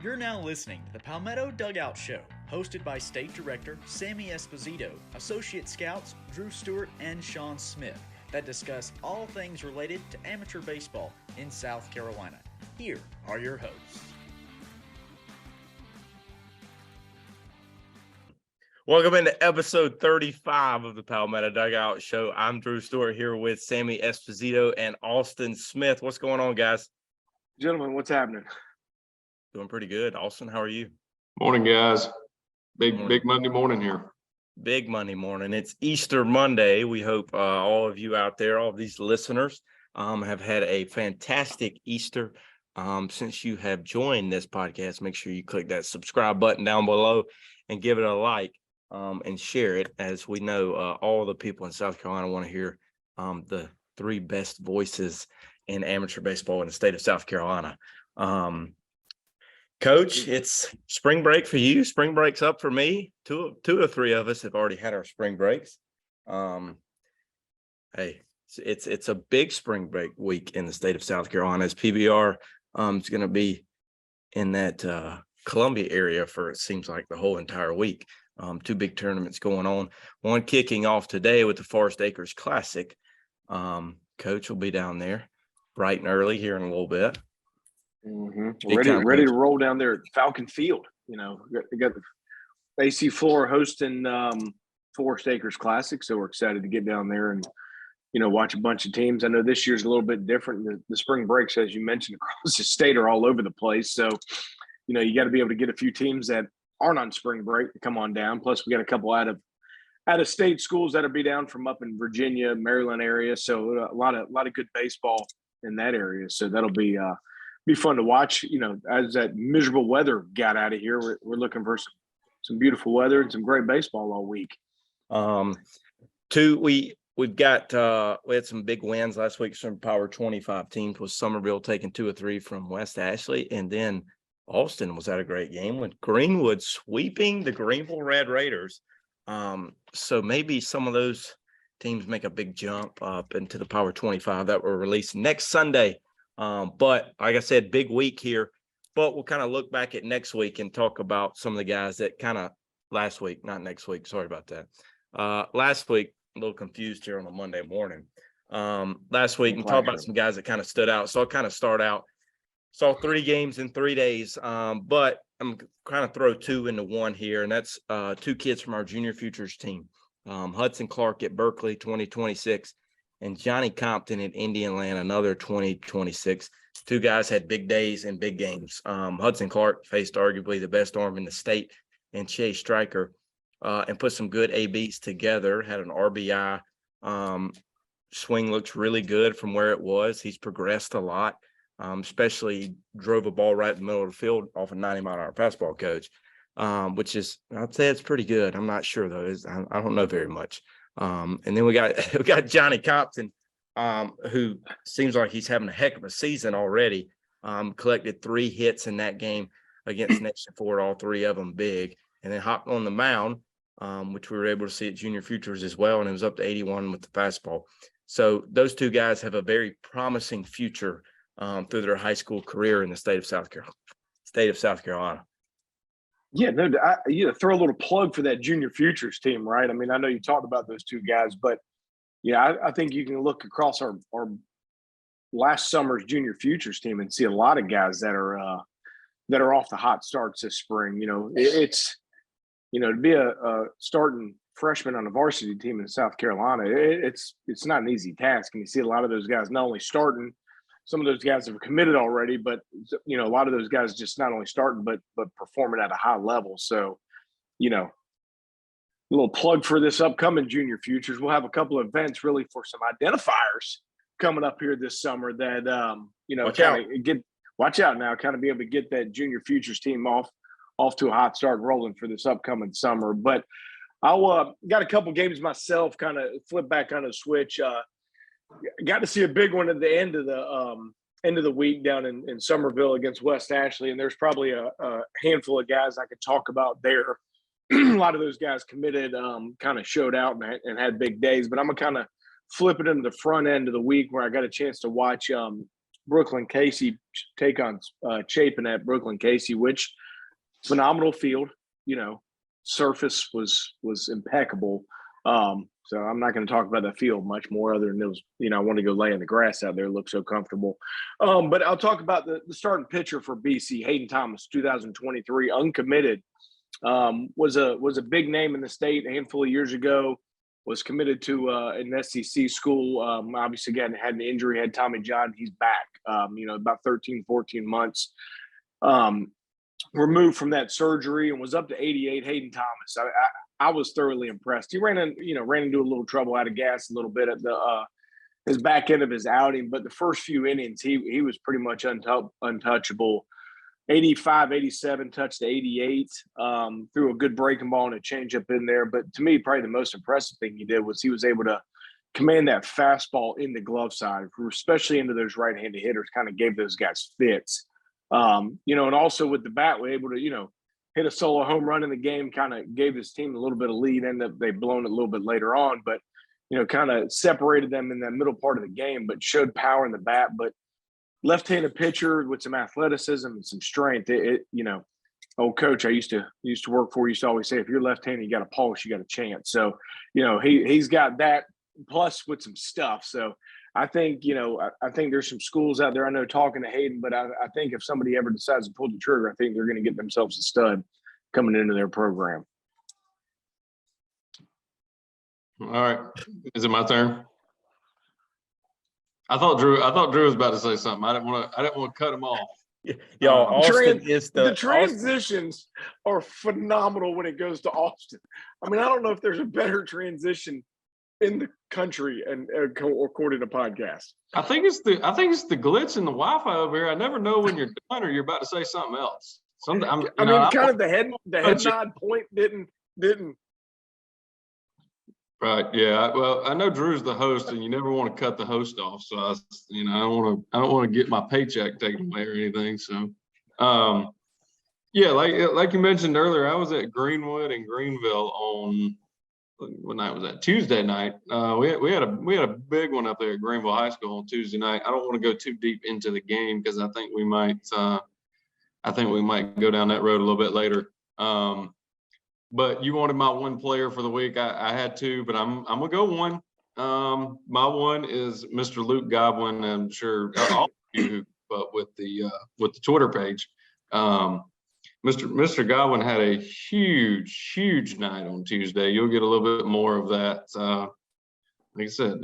You're now listening to the Palmetto Dugout Show, hosted by State Director Sammy Esposito, Associate Scouts Drew Stewart and Sean Smith, that discuss all things related to amateur baseball in South Carolina. Here are your hosts. Welcome into episode 35 of the Palmetto Dugout Show. I'm Drew Stewart here with Sammy Esposito and Austin Smith. What's going on, guys? Gentlemen, what's happening? Doing pretty good. Austin, how are you? Morning, guys. Big Monday morning here. Big Monday morning. It's Easter Monday. We hope all of you out there, all of these listeners, have had a fantastic Easter. Since you have joined this podcast, make sure you click that subscribe button down below and give it a like and share it. As we know, all the people in South Carolina want to hear the three best voices in amateur baseball in the state of South Carolina. Coach, it's spring break for you. Spring break's up for me. Two or three of us have already had our spring breaks. Hey, it's a big spring break week in the state of South Carolina, as PBR is going to be in that Columbia area for, it seems like, the whole entire week. Two big tournaments going on. One kicking off today with the Forest Acres Classic. Coach will be down there bright and early here in a little bit. Mm-hmm. Ready to roll down there at Falcon Field. You know, we got the AC floor hosting Forest Acres Classic, so we're excited to get down there and, you know, watch a bunch of teams. I know this year's a little bit different. The spring breaks, as you mentioned, across the state are all over the place. So, you know, you got to be able to get a few teams that aren't on spring break to come on down. Plus, we got a couple out of state schools that'll be down from up in Virginia, Maryland area. So a lot of good baseball in that area. So that'll be fun to watch. You know, as that miserable weather got out of here, we're looking for some beautiful weather and some great baseball all week. We had some big wins last week from Power 25 teams, with Summerville taking 2 or 3 from West Ashley, and then Austin was at a great game with Greenwood sweeping the Greenville Red Raiders. So maybe some of those teams make a big jump up into the Power 25 that were released next Sunday. But like I said, big week here, but we'll kind of look back at next week and talk about some of the guys that kind of last week, sorry about that. Last week, a little confused here on a Monday morning. Last week, and talk about some guys that kind of stood out. So I'll kind of start out. Saw 3 games in 3 days, but I'm kind of throw 2 into one here, and that's 2 kids from our junior futures team. Hudson Clark at Berkeley, 2026, and Johnny Compton at Indian-Land, another 2026. 2 guys had big days and big games. Hudson Clark faced arguably the best arm in the state, and Chase Stryker, and put some good ABs together, had an RBI. Swing looks really good from where it was. He's progressed a lot. Especially drove a ball right in the middle of the field off a 90-mile-an-hour fastball, coach, which is, I'd say it's pretty good. I'm not sure, though. I don't know very much. And then we got Johnny Compton, who seems like he's having a heck of a season already. Collected 3 hits in that game against Nation Ford, all 3 of them big, and then hopped on the mound, which we were able to see at Junior Futures as well, and it was up to 81 with the fastball. So those 2 guys have a very promising future through their high school career in the state of South Carolina. Yeah, no, throw a little plug for that junior futures team, right? I mean, I know you talked about those 2 guys, but yeah, I think you can look across our last summer's junior futures team and see a lot of guys that are off the hot starts this spring. You know, it's, you know, to be a starting freshman on a varsity team in South Carolina, it's not an easy task, and you see a lot of those guys not only starting. Some of those guys have committed already, but, you know, a lot of those guys just not only starting, but performing at a high level. So, you know, a little plug for this upcoming junior futures. We'll have a couple of events really for some identifiers coming up here this summer that, you know, watch out now, kind of be able to get that junior futures team off to a hot start rolling for this upcoming summer. But I'll got a couple games myself, kind of flip back on the switch. Got to see a big one at the end of the week down in Summerville against West Ashley, and there's probably a handful of guys I could talk about there. A lot of those guys committed, kind of showed out and had big days, but I'm gonna kind of flip it into the front end of the week where I got a chance to watch Brooklyn Casey take on Chapin at Brooklyn Casey, which phenomenal field. Surface was impeccable. So I'm not going to talk about the field much more other than it was, I want to go lay in the grass out there. It looked so comfortable. But I'll talk about the starting pitcher for BC, Hayden Thomas, 2023, uncommitted. Was a big name in the state a handful of years ago, was committed to an SEC school. Obviously, again, had an injury, had Tommy John. He's back, about 13, 14 months. Removed from that surgery and was up to 88. Hayden Thomas, I was thoroughly impressed. He ran into a little trouble out of gas a little bit at the his back end of his outing, but the first few innings he was pretty much untouchable. 85, 87, touched to 88. Threw a good breaking ball and a changeup in there. But to me, probably the most impressive thing he did was he was able to command that fastball in the glove side, especially into those right-handed hitters. Kind of gave those guys fits. And also with the bat, we're able to, hit a solo home run in the game, kind of gave this team a little bit of lead. Ended up they've blown it a little bit later on, but, kind of separated them in that middle part of the game, but showed power in the bat. But left-handed pitcher with some athleticism and some strength. Old coach I used to work for used to always say, if you're left-handed, you got a pulse, you got a chance. So, he's got that plus with some stuff. So I think, I think there's some schools out there. I know talking to Hayden, but I think if somebody ever decides to pull the trigger, I think they're going to get themselves a stud coming into their program. All right. Is it my turn? I thought Drew was about to say something. I didn't want to cut him off. Y'all, Austin is the transitions are phenomenal when it goes to Austin. I mean, I don't know if there's a better transition in the country and according to podcast. I think it's the glitch in the Wi-Fi over here. I never know when you're done or you're about to say something else. The head nod point didn't. Right. Yeah. Well, I know Drew's the host, and you never want to cut the host off. So I don't want to get my paycheck taken away or anything. So, yeah, like you mentioned earlier, I was at Greenwood and Greenville on what night was that? Tuesday night. We had a big one up there at Greenville High School on Tuesday night. I don't want to go too deep into the game because I think we might go down that road a little bit later. But you wanted my one player for the week. I had two, but I'm gonna go one. My one is Mr. Luke Godwin. I'm sure all of you, but with the Twitter page, Mr. Godwin had a huge night on Tuesday. You'll get a little bit more of that. Like I said,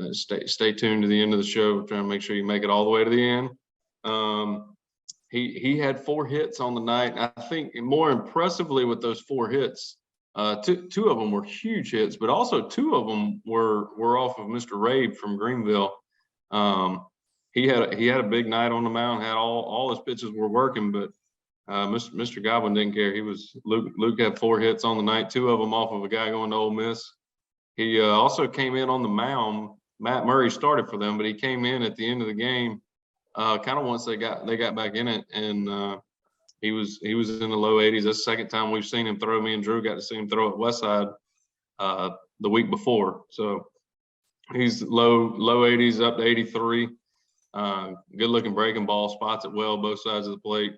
stay tuned to the end of the show. We're trying to make sure you make it all the way to the end. He had 4 hits on the night. I think more impressively with those 4 hits, two of them were huge hits, but also 2 of them were off of Mr. Rabe from Greenville. He had a big night on the mound. Had all his pitches were working, but Mr. Godwin didn't care. Luke had 4 hits on the night, 2 of them off of a guy going to Ole Miss. He also came in on the mound. Matt Murray started for them, but he came in at the end of the game, kind of once they got back in it, and he was in the low 80s. That's the second time we've seen him throw. Me and Drew got to see him throw at Westside the week before. So he's low 80s up to 83. Good looking breaking ball, spots it well both sides of the plate.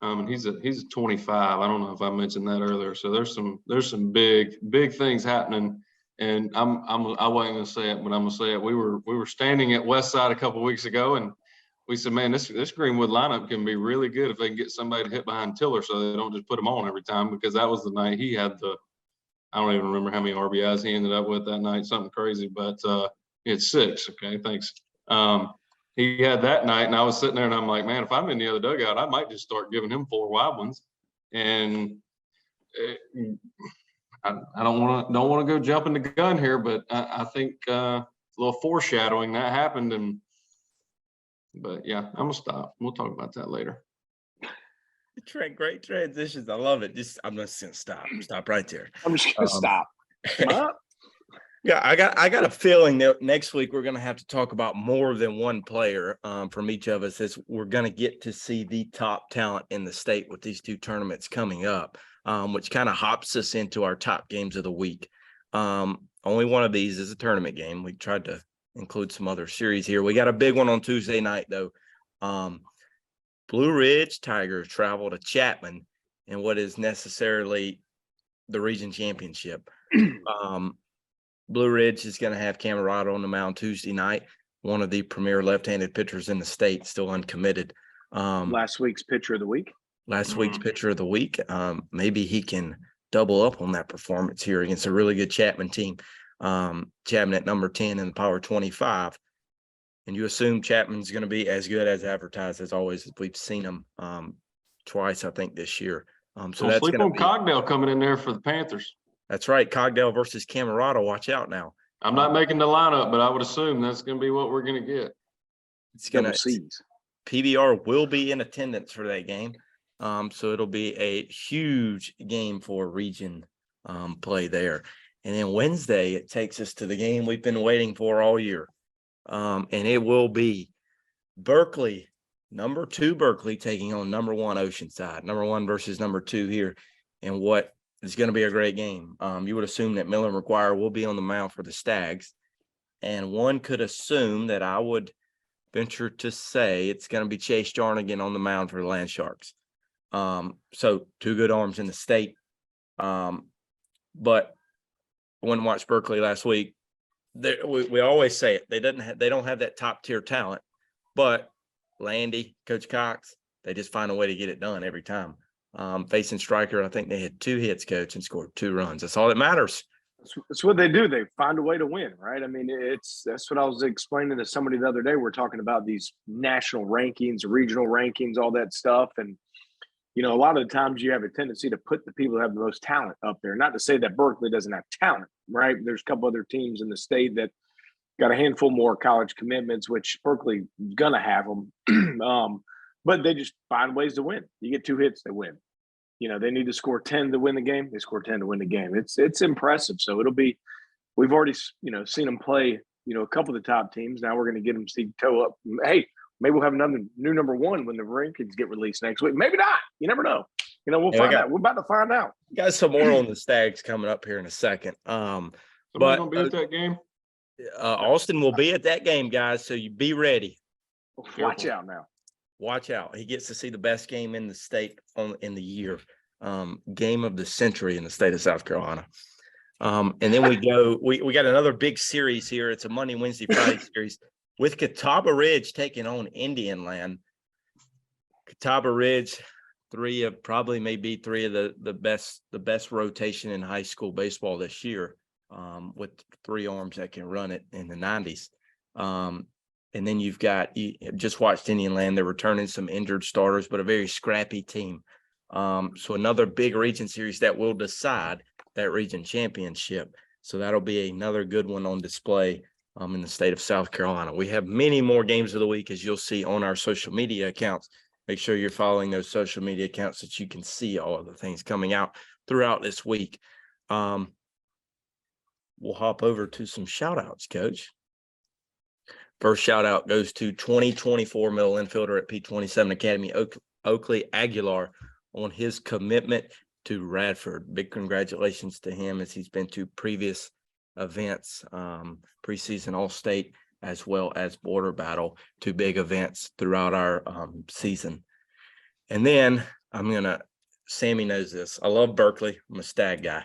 And he's a 25. I don't know if I mentioned that earlier. So there's some big things happening. And I wasn't gonna say it, but I'm gonna say it. We were standing at Westside a couple of weeks ago, and we said, man, this Greenwood lineup can be really good if they can get somebody to hit behind Tiller so they don't just put him on every time, because that was the night he had I don't even remember how many RBIs he ended up with that night, something crazy, but he had 6. Okay, thanks. He had that night, and I was sitting there, and I'm like, man, if I'm in the other dugout, I might just start giving him 4 wide ones. And I don't want to go jumping the gun here, but I think a little foreshadowing that happened. But yeah, I'm gonna stop. We'll talk about that later. Great transitions. I love it. I'm just gonna stop right there. I'm just gonna stop. Yeah, I got a feeling that next week we're gonna have to talk about more than one player from each of us, as we're gonna get to see the top talent in the state with these 2 tournaments coming up, which kind of hops us into our top games of the week. Only one of these is a tournament game. We tried to include some other series here. We got a big one on Tuesday night, though. Blue Ridge Tigers travel to Chapman in what is necessarily the region championship. Blue Ridge is going to have Camerata on the mound Tuesday night, one of the premier left-handed pitchers in the state, still uncommitted. Last week's pitcher of the week. Last week's pitcher of the week. Maybe he can double up on that performance here against a really good Chapman team. Chapman at number 10 in the Power 25. And you assume Chapman's going to be as good as advertised as always. We've seen him twice, I think, this year. So that's sleep on Cogdell coming in there for the Panthers. That's right. Cogdell versus Camerata. Watch out now. I'm not making the lineup, but I would assume that's going to be what we're going to get. It's going to PBR will be in attendance for that game. So it'll be a huge game for region play there. And then Wednesday, it takes us to the game we've been waiting for all year. And it will be Berkeley, number 2 Berkeley taking on number 1 Oceanside, number 1 versus number 2 here. And what is going to be a great game. You would assume that Miller McGuire will be on the mound for the Stags. And one could assume that I would venture to say it's going to be Chase Jarnigan on the mound for the Land Sharks. So 2 good arms in the state. But I went and watched Berkeley last week. We always say it. They don't have that top tier talent, but Landy, Coach Cox, they just find a way to get it done every time. Facing Stryker, I think they had 2 hits, Coach, and scored 2 runs. That's all that matters. That's what they do. They find a way to win, right? I mean, that's what I was explaining to somebody the other day. We're talking about these national rankings, regional rankings, all that stuff. And, you know, a lot of the times you have a tendency to put the people who have the most talent up there. Not to say that Berkeley doesn't have talent, right? There's a couple other teams in the state that got a handful more college commitments, which Berkeley is going to have them. But they just find ways to win. You get 2 hits, they win. You know, they need to score 10 to win the game. They score 10 to win the game. It's impressive. So it'll be, we've already, seen them play, a couple of the top teams. Now we're going to get them to toe up. Hey, maybe we'll have another new number 1 when the rankings get released next week. Maybe not. You never know. We'll find out. We're about to find out. Got some more on the Stags coming up here in a second. Somebody gonna be at that game? Austin will be at that game, guys. So you be ready. Watch out now. Watch out. He gets to see the best game in the state in the year. Game of the century in the state of South Carolina. And then we got another big series here. It's a Monday, Wednesday, Friday series with Catawba Ridge taking on Indian Land. Catawba Ridge, 3 of the best rotation in high school baseball this year, with 3 arms that can run it in the 90s. And then you just watched Indian Land. They're returning some injured starters, but a very scrappy team. So another big region series that will decide that region championship. So that'll be another good one on display in the state of South Carolina. We have many more games of the week, as you'll see on our social media accounts. Make sure you're following those social media accounts so that you can see all of the things coming out throughout this week. We'll hop over to some shout outs, Coach. First shout out goes to 2024 middle infielder at P27 Academy, Oakley Aguilar, on his commitment to Radford. Big congratulations to him, as he's been to previous events, preseason All-State, as well as Border Battle, 2 big events throughout our season. And then Sammy knows this. I love Berkeley. I'm a Stag guy.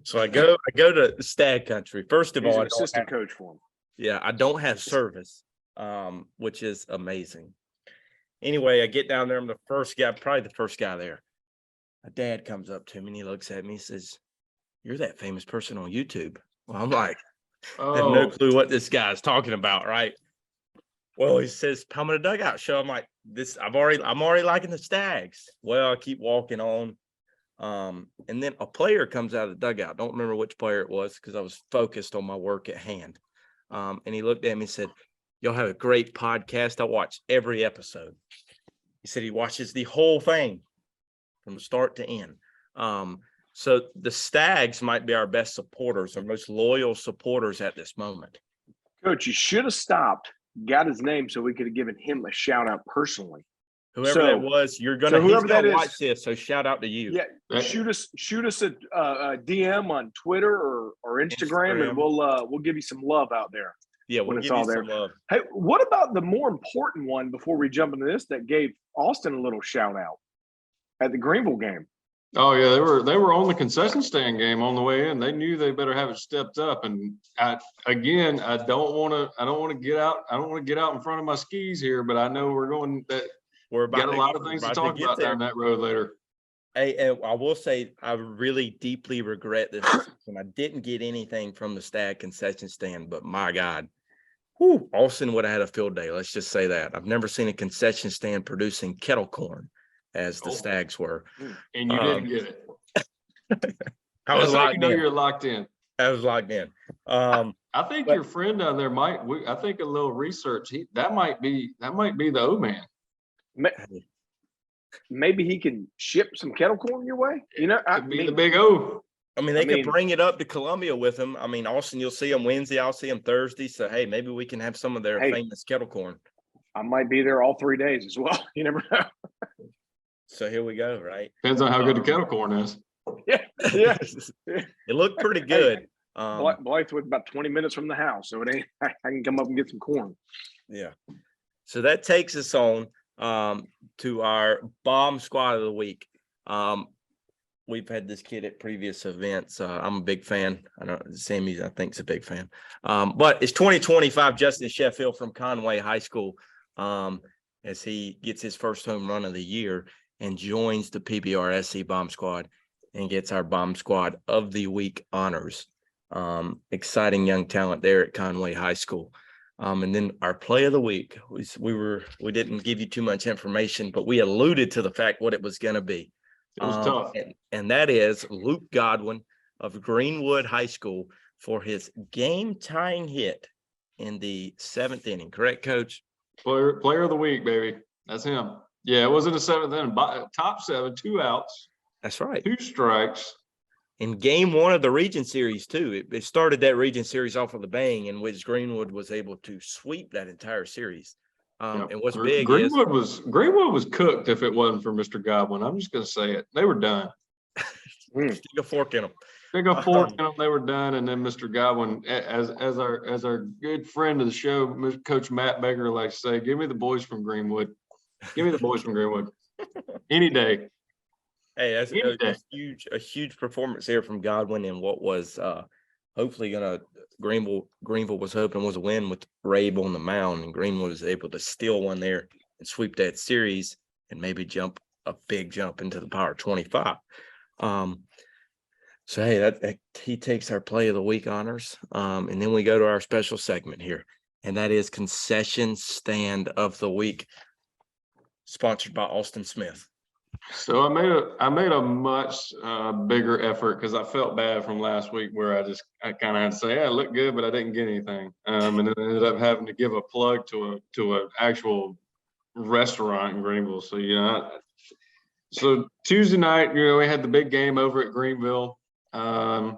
So I go to Stag country. First of all, an assistant coach for him. Yeah, I don't have service, which is amazing. Anyway, I get down there. I'm probably the first guy there. My dad comes up to me and he looks at me and says, "You're that famous person on YouTube." Well, I'm like, I have no clue what this guy's talking about, right? Well, he says, Palmetto Dugout Show. I'm like, I'm already liking the Stags. Well, I keep walking on. And then a player comes out of the dugout. Don't remember which player it was because I was focused on my work at hand. And he looked at me and said, "Y'all have a great podcast. I watch every episode." He said he watches the whole thing from start to end. So the Stags might be our best supporters, our most loyal supporters at this moment. Coach, you should have stopped, got his name so we could have given him a shout out personally. Whoever that was, he's gonna watch this. So shout out to you. Yeah, shoot us a DM on Twitter or Instagram, and we'll give you some love out there. Yeah, when we'll it's give you all there. some love. Hey, what about the more important one before we jump into this that gave Austin a little shout out at the Greenville game? Oh yeah, they were on the concession stand game on the way in. They knew they better have it stepped up. And I don't want to get out in front of my skis here, but I know we're got a lot of things to talk about down that road later. Hey, I will say I really deeply regret this. And I didn't get anything from the Stag concession stand, but my God, Austin would have had a field day. Let's just say that. I've never seen a concession stand producing kettle corn as the Stags were. And you didn't get it. I was locked in. You're locked in. I was locked in. I think your friend down there I think a little research. That might be the O man. Maybe he can ship some kettle corn your way. You know, I mean, the big O. I mean, they could bring it up to Columbia with them. I mean, Austin, you'll see them Wednesday. I'll see them Thursday. So, hey, maybe we can have some of their famous kettle corn. I might be there all 3 days as well. You never know. So here we go, right? Depends on how good the kettle corn is. Yeah. It looked pretty good. Blythe was about 20 minutes from the house, so it ain't. I can come up and get some corn. Yeah. So that takes us on to our bomb squad of the week. We've had this kid at previous events. I'm a big fan. I know Sammy, I think, is a big fan. But it's 2025 Justin Sheffield from Conway High School as he gets his first home run of the year and joins the PBRSC bomb squad and gets our bomb squad of the week honors. Exciting young talent there at Conway High School. And then our play of the week, we didn't give you too much information, but we alluded to the fact what it was going to be. It was tough. And that is Luke Godwin of Greenwood High School for his game-tying hit in the 7th inning. Correct, Coach? Player of the week, baby. That's him. Yeah, it was in the 7th inning. Top 7, 2 outs. That's right. 2 strikes. In game 1 of the Region Series, too. It started that Region Series off with a bang, in which Greenwood was able to sweep that entire series. And what's big Greenwood was cooked if it wasn't for Mr. Godwin. I'm just going to say it. They were done. Stick a fork in them. Stick a fork in them. They were done. And then Mr. Godwin, as our good friend of the show, Coach Matt Baker likes to say, "Give me the boys from Greenwood. Give me the boys from Greenwood any day." Hey, that's a huge performance there from Godwin, and what was hopefully Greenville was hoping was a win with Rabe on the mound, and Greenwood was able to steal one there and sweep that series and maybe jump a big jump into the Power 25. So hey, that he takes our play of the week honors, and then we go to our special segment here, and that is concession stand of the week, sponsored by Austin Smith. So I made a much bigger effort because I felt bad from last week where I kind of had to say, I looked good, but I didn't get anything. And then I ended up having to give a plug to an actual restaurant in Greenville. So, so Tuesday night, we had the big game over at Greenville. I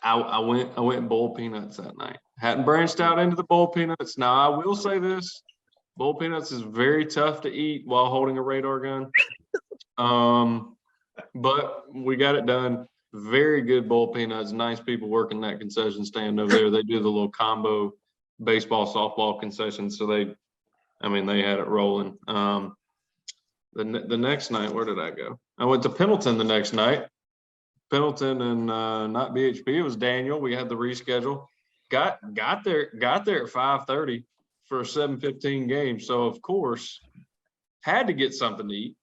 went bowl peanuts that night. Hadn't branched out into the bowl peanuts. Now I will say this. Bowl peanuts is very tough to eat while holding a radar gun. But we got it done. Very good bowl peanuts. Nice people working that concession stand over there. They do the little combo baseball, softball concessions. So they had it rolling. The next night, where did I go? I went to Pendleton the next night. Pendleton and not BHP. It was Daniel. We had the reschedule. Got there at 5:30. For a 7:15 game, so of course had to get something to eat.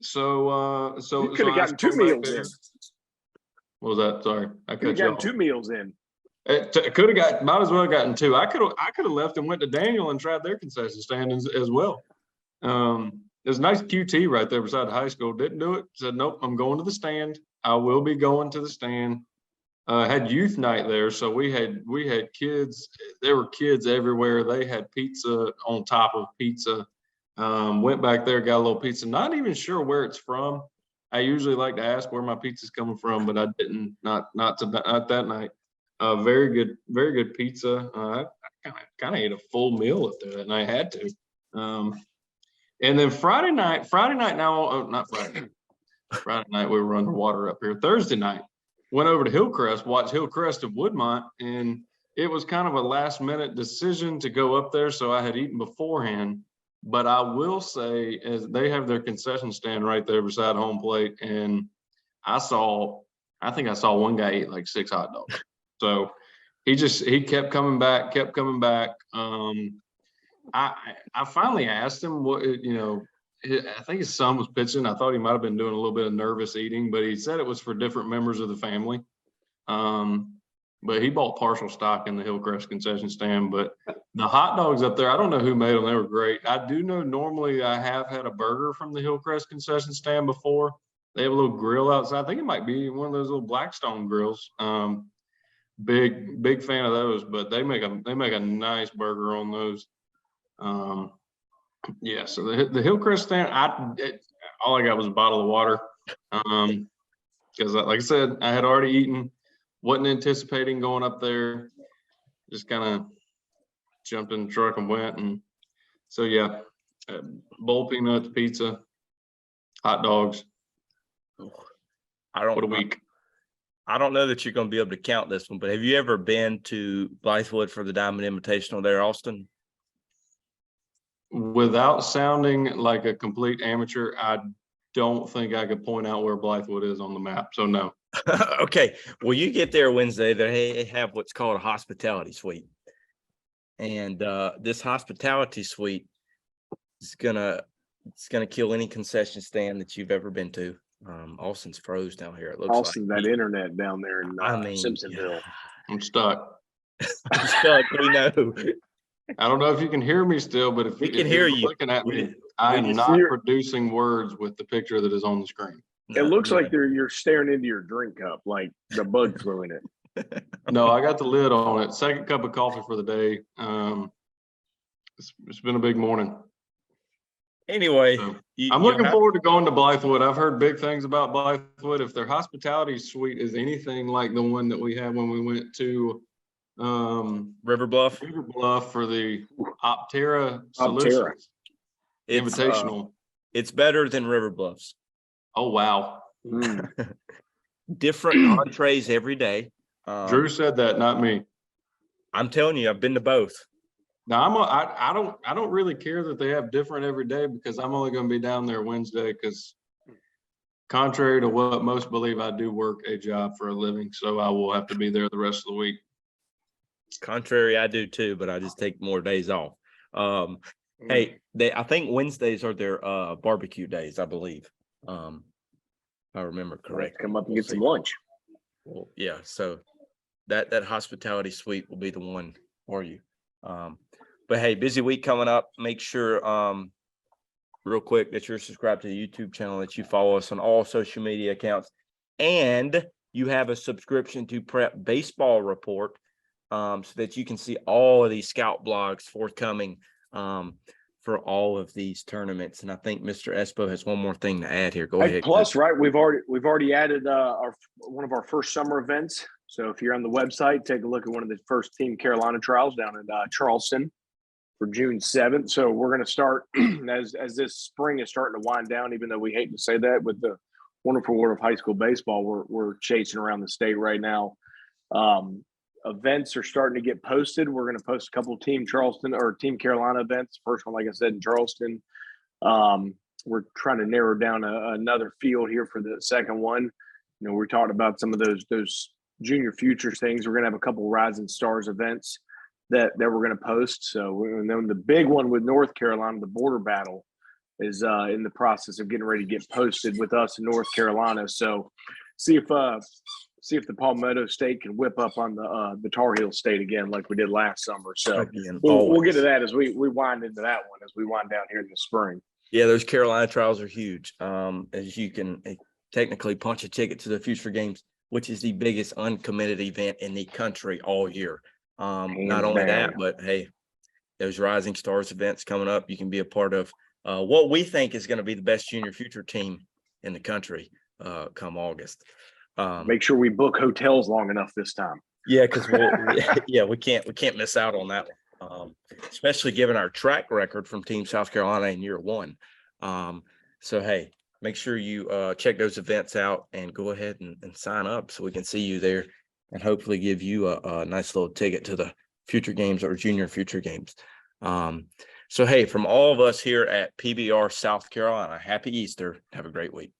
So you could have gotten 2 meals in. What was that? Sorry, I could have gotten 2 meals in. Could have got. Might as well have gotten 2. I could have left and went to Daniel and tried their concession stand as well. There's a nice QT right there beside the high school. Didn't do it. Said nope. I'm going to the stand. I will be going to the stand. Had youth night there, so we had kids. There were kids everywhere. They had pizza on top of pizza. Went back there, got a little pizza. Not even sure where it's from. I usually like to ask where my pizza's coming from, but I didn't. Not that night. Very good pizza. I kind of ate a full meal up there that night. I had to. And then Friday night. Now, not Friday. Friday night we were underwater up here. Thursday night. Went over to Hillcrest, watched Hillcrest of Woodmont, and it was kind of a last minute decision to go up there. So I had eaten beforehand, but I will say, as they have their concession stand right there beside home plate, and I think I saw one guy eat like 6 hot dogs. So he kept coming back. I finally asked him what, I think his son was pitching. I thought he might've been doing a little bit of nervous eating, but he said it was for different members of the family. But he bought partial stock in the Hillcrest concession stand. But the hot dogs up there, I don't know who made them. They were great. I do know normally I have had a burger from the Hillcrest concession stand before. They have a little grill outside. I think it might be one of those little Blackstone grills. Big fan of those, but they make a nice burger on those. Yeah, so the Hillcrest stand, all I got was a bottle of water. Because like I said, I had already eaten, wasn't anticipating going up there, just kind of jumped in the truck and went. And so, yeah, bowl peanuts, pizza, hot dogs. What a week. I don't know that you're going to be able to count this one, but have you ever been to Blythewood for the Diamond Invitational there, Austin? Without sounding like a complete amateur, I don't think I could point out where Blythewood is on the map. So no. Okay. Well, you get there Wednesday. They have what's called a hospitality suite. And this hospitality suite is gonna kill any concession stand that you've ever been to. Austin's froze down here. It looks Austin, like that internet down there in Simpsonville. Yeah. I'm stuck. I'm stuck. We know. I don't know if you can hear me still, but if We can if hear you're you. looking at me, I am not producing words with the picture that is on the screen. It looks like you're staring into your drink cup, like the bug flew in it. No, I got the lid on it. Second cup of coffee for the day. It's been a big morning. Anyway, So, I'm looking forward to going to Blythewood. I've heard big things about Blythewood. If their hospitality suite is anything like the one that we had when we went to River Bluff for the Optera Solutions Invitational. It's better than River Bluff's. Oh wow. Different entrees every day. Drew said that, not me. I'm telling you, I've been to both. Now I don't really care that they have different every day, because I'm only going to be down there Wednesday, because contrary to what most believe, I do work a job for a living, so I will have to be there the rest of the week. Contrary, I do too, but I just take more days off. Hey, I think Wednesdays are their barbecue days, I believe. If I remember correctly. Come up and get some lunch. Well, yeah, so that hospitality suite will be the one for you. But hey, busy week coming up. Make sure real quick that you're subscribed to the YouTube channel, that you follow us on all social media accounts, and you have a subscription to Prep Baseball Report, so that you can see all of these scout blogs forthcoming for all of these tournaments. And I think Mr. Espo has one more thing to add here. Go ahead. Plus, right, we've already added one of our first summer events. So if you're on the website, take a look at one of the first Team Carolina trials down in Charleston for June 7th. So we're going to start as this spring is starting to wind down, even though we hate to say that, with the wonderful world of high school baseball, we're chasing around the state right now. Events are starting to get posted. We're going to post a couple of Team Charleston or Team Carolina events. First one, like I said, in Charleston. We're trying to narrow down another field here for the second one. You know, we talked about some of those junior futures things. We're going to have a couple Rising Stars events that we're going to post. So, and then the big one with North Carolina, the border battle, is in the process of getting ready to get posted with us in North Carolina. So, see if the Palmetto State can whip up on the Tar Heel State again, like we did last summer. So we'll get to that as we wind into that one, as we wind down here in the spring. Yeah, those Carolina trials are huge. As you can technically punch a ticket to the Future Games, which is the biggest uncommitted event in the country all year. Not only that, but hey, those Rising Stars events coming up, you can be a part of what we think is going to be the best junior future team in the country come August. Make sure we book hotels long enough this time. Yeah, because we can't miss out on that one, especially given our track record from Team South Carolina in year one. So hey, make sure you check those events out and go ahead and sign up so we can see you there and hopefully give you a nice little ticket to the future games or junior future games. So, hey, from all of us here at PBR South Carolina, happy Easter. Have a great week.